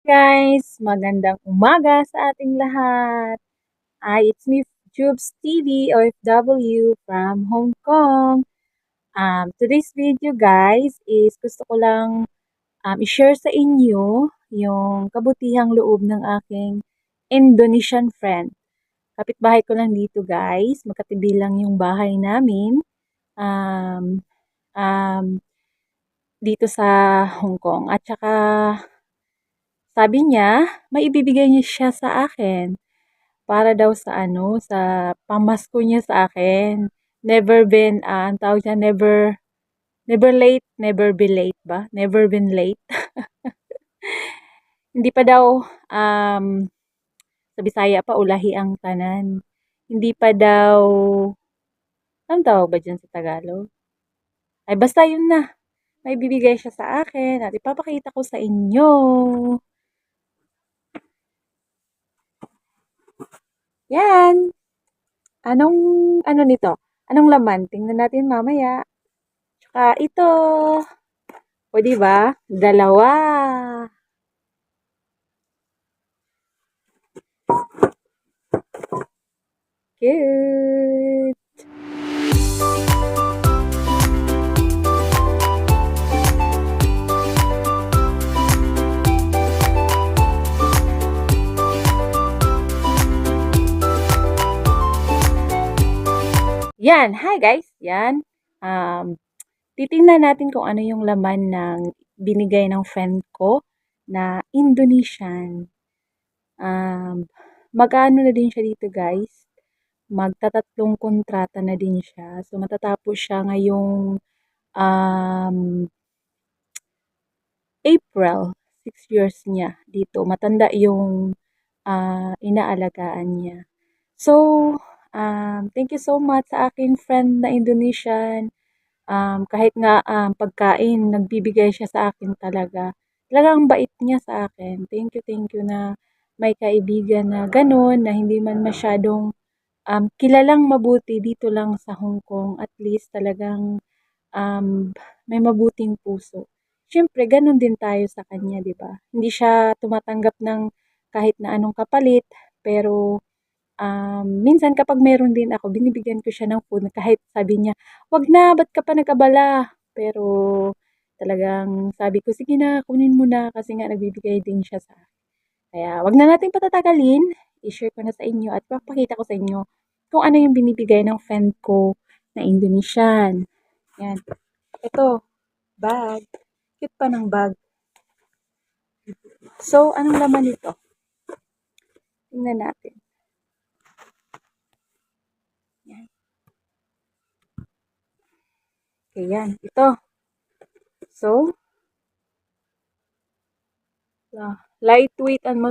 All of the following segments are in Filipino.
Guys, magandang umaga sa ating lahat. It's me, Jubes TV OFW from Hong Kong. Today's video guys is gusto ko lang i-share sa inyo yung kabutihang loob ng aking Indonesian friend. Kapitbahay ko lang dito guys, magkatabi lang yung bahay namin um, um, dito sa Hong Kong. At saka sabi niya, may ibibigay niya siya sa akin. Para daw sa sa pamasko niya sa akin. Never been, ang tawag niya, never late, never be late ba? Never been late. Hindi pa daw, sa Bisaya pa, ulahi ang tanan. Hindi pa daw, anong tawag ba dyan sa Tagalog? Ay, basta yun na. May bibigay siya sa akin at ipapakita ko sa inyo. Yan. Anong, nito? Anong laman? Tingnan natin mamaya. Tsaka ito. O, diba? Dalawa. Cute. Yan. Hi guys. Yan. Titingnan natin kung ano yung laman ng binigay ng friend ko na Indonesian. Mag-ano na din siya dito guys. Magtatatlong kontrata na din siya. So, matatapos siya ngayong April. 6 years niya dito. Matanda yung inaalagaan niya. So, thank you so much sa aking friend na Indonesian. Kahit nga pagkain, nagbibigay siya sa akin talaga. Talagang bait niya sa akin. Thank you na may kaibigan na ganun, na hindi man masyadong kilalang mabuti dito lang sa Hong Kong. At least talagang may mabuting puso. Siyempre, ganun din tayo sa kanya, di ba? Hindi siya tumatanggap ng kahit na anong kapalit, pero minsan kapag meron din ako, binibigyan ko siya ng food kahit sabi niya, wag na, ba't ka pa nag-abala? Pero talagang sabi ko, sige na, kunin mo na kasi nga nagbibigay din siya sa akin. Kaya wag na natin patatagalin, i-share ko na sa inyo at papakita ko sa inyo kung ano yung binibigay ng friend ko na Indonesian. Yan. Ito, bag. Cute pa ng bag. So, anong laman nito? Tingnan natin. Yan. Okay, yan. Ito. So, lightweight and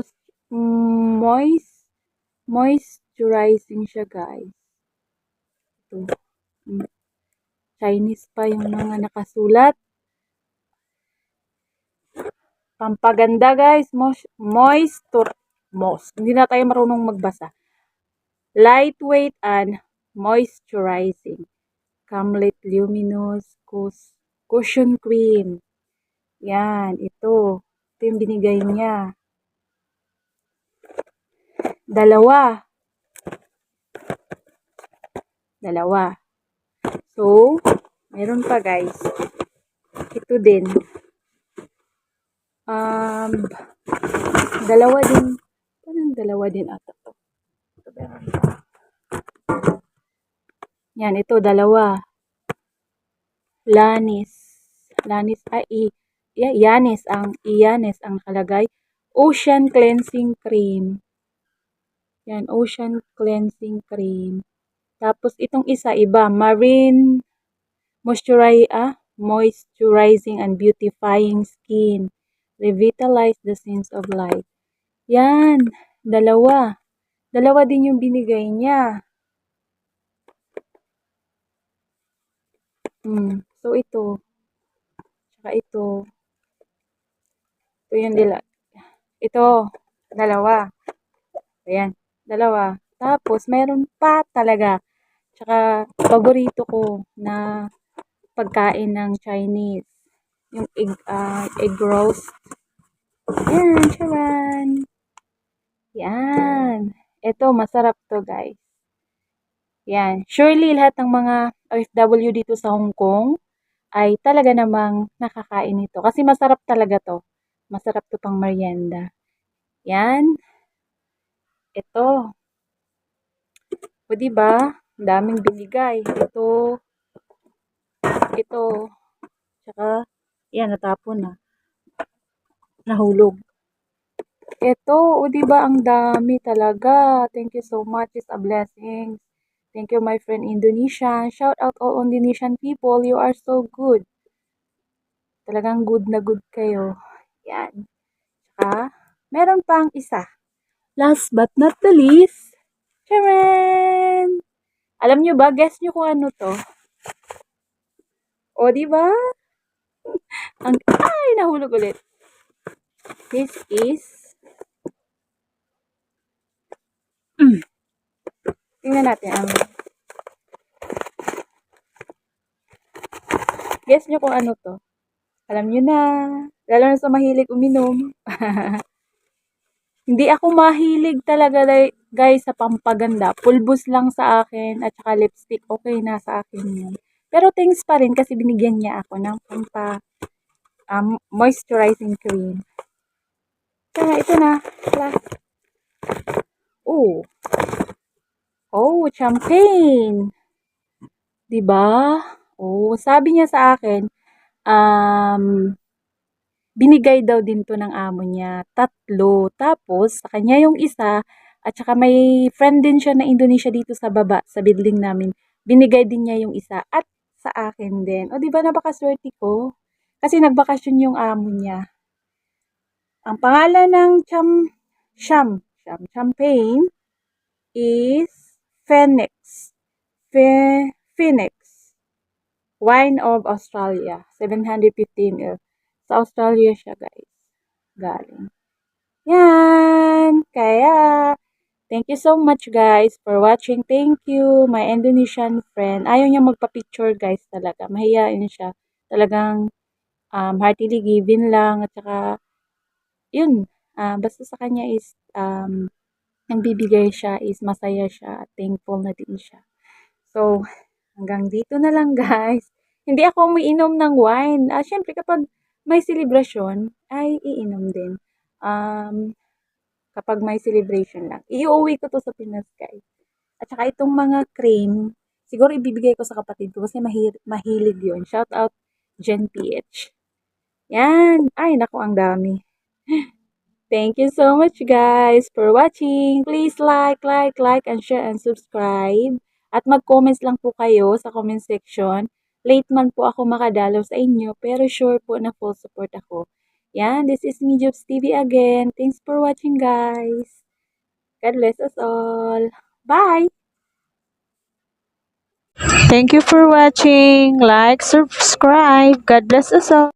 moisturizing siya, guys. Ito. Chinese pa yung mga nakasulat. Pampaganda, guys. Hindi na tayo marunong magbasa. Lightweight and moisturizing. Camlet Luminous Cushion Cream. Yan, ito. Ito yung binigay niya. Dalawa. So, meron pa guys. Ito din. Dalawa din. Parang dalawa din ata to. Yan, ito dalawa. Yanis ang nakalagay. Ocean Cleansing Cream. Yan, Ocean Cleansing Cream. Tapos itong isa iba, Marine Moisturizing and Beautifying Skin. Revitalize the sense of light. Yan, dalawa. Dalawa din yung binigay niya. So ito. Tsaka ito. Ito yung Ito, dalawa. Ayan, dalawa. Tapos, meron pa talaga. Tsaka, paborito ko na pagkain ng Chinese. Yung egg roast. Yan, charan. Yan. Ito, masarap to guys. Yan. Surely lahat ng mga OFW dito sa Hong Kong ay talaga namang nakakain ito. Kasi masarap talaga to. Masarap to pang merienda. Yan. Ito. O diba? Ang daming binigay. Ito. Tsaka, yan, natapon na. Nahulog. Ito, o diba ang dami talaga. Thank you so much. It's a blessing. Thank you, my friend Indonesian. Shout out all Indonesian people. You are so good. Talagang good na good kayo. Yan. Tsaka, meron pang isa. Last but not the least, charan! Alam nyo ba? Guess nyo kung ano to. O, diba? Ay, nahulog ulit. This is, tingnan natin ang, guess nyo kung ano to. Alam nyo na. Lalo na sa mahilig uminom. Hindi ako mahilig talaga guys sa pampaganda. Pulbos lang sa akin at saka lipstick. Okay na sa akin yun. Pero thanks pa rin kasi binigyan niya ako ng moisturizing cream. Kaya ito na. Last. Oh, champagne. 'Di ba? Oh, sabi niya sa akin, binigay daw din to ng amo niya, 3. Tapos, sa kanya yung isa, at saka may friend din siya na Indonesia dito sa baba, sa building namin. Binigay din niya yung isa, at sa akin din. O, di ba napakaswerte ko? Kasi nagbakasyon yung amo niya. Ang pangalan ng champagne is Phoenix. Phoenix. Wine of Australia. 750 ml. Sa Australia siya, guys. Galing. Yan. Kaya, thank you so much, guys, for watching. Thank you, my Indonesian friend. Ayaw niya magpa-picture, guys, talaga. Mahihain siya. Talagang heartily given lang. At saka, yun. Basta sa kanya is, nagbibigay siya is masaya siya at thankful na din siya. So, hanggang dito na lang, guys. Hindi ako umiinom ng wine. Syempre, kapag may celebration, ay iinom din. Kapag may celebration lang. Iuwi ko to sa Pinas, guys. At saka itong mga cream, siguro ibibigay ko sa kapatid ko kasi mahilig yun. Shout out, Jen PH. Yan. Ay, naku, ang dami. Thank you so much, guys, for watching. Please like, and share, and subscribe. At mag-comments lang po kayo sa comment section. Late man po ako makadalaw sa inyo, pero sure po na full support ako. Yan, this is me, Jobs TV again. Thanks for watching, guys. God bless us all. Bye! Thank you for watching. Like, subscribe. God bless us all.